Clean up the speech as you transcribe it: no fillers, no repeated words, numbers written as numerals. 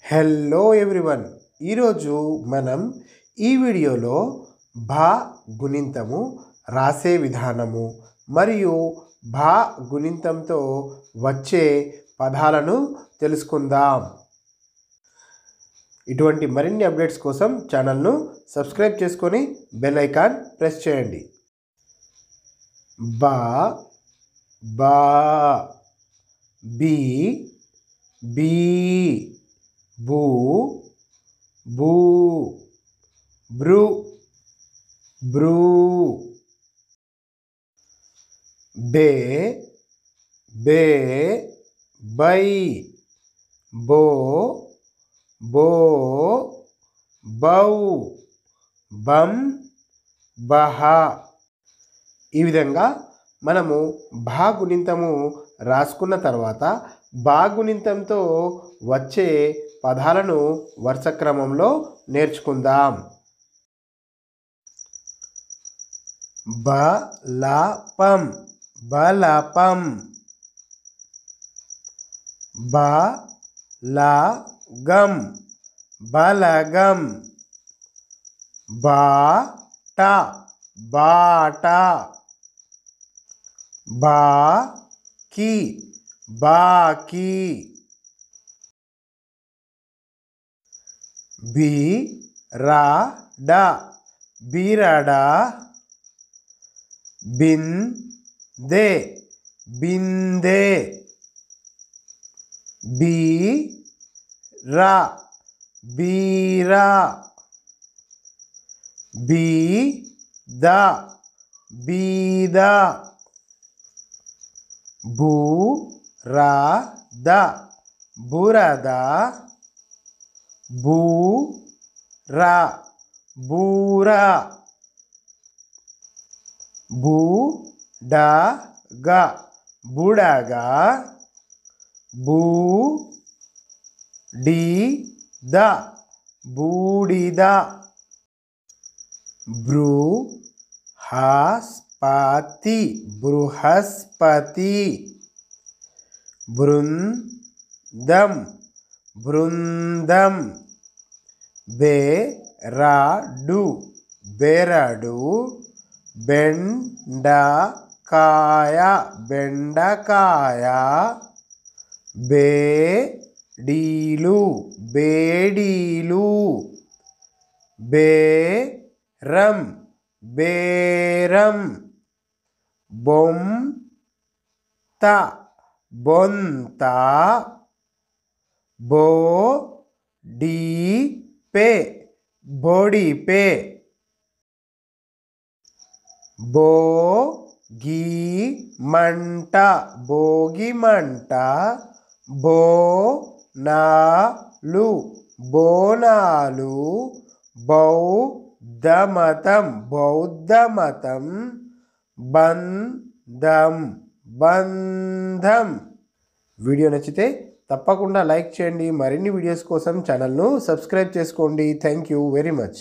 Hello everyone, ఈరోజు మనం ఈ వీడియోలో భా గుణింతము రాసే విధానము మరియు భా గుణింతంతో వచ్చే పదాలను తెలుసుకుందాం. ఇటువంటి మరిన్ని అప్డేట్స్ కోసం ఛానల్ను సబ్స్క్రైబ్ చేసుకొని బెల్ ఐకాన్ ప్రెస్ చేయండి. బా బా బీ బీ బూ బూ బ్రూ బ్రూ బే బే బై బో బో బౌ బం బహ. ఈ విధంగా మనము భా గుణింతము రాసుకున్న తర్వాత భా గుణింతంతో వచ్చే పదాలను వరుస క్రమంలో నేర్చుకుందాం. బలపం బలపం, బలగం బలగం, బాట బాట, బాకి బాకి, బిరడ బిరడ, బిందె బిందె, బీర బీర, బీద బీద, బూరద బురద, బూర బూర, బూడగ బుడగ, బూడిద బూడిద, బృహస్పతి బృహస్పతి, బృందం బృందం, బెరడు బెరడు, బెండకాయ బెండకాయ, బేడీలు బేడీలు, బేరం బేరం, బొంత బొంత, బోడిపే బోడిపే, భోగిమంట భోగిమంట, బోనాలు బోనాలు, బౌద్ధమతం బౌద్ధమతం, బంధం బంధం. వీడియో నచ్చితే తప్పకుండా లైక్ చేయండి. మరిన్ని వీడియోస్ కోసం ఛానల్ను సబ్స్క్రైబ్ చేసుకోండి. Thank you very much.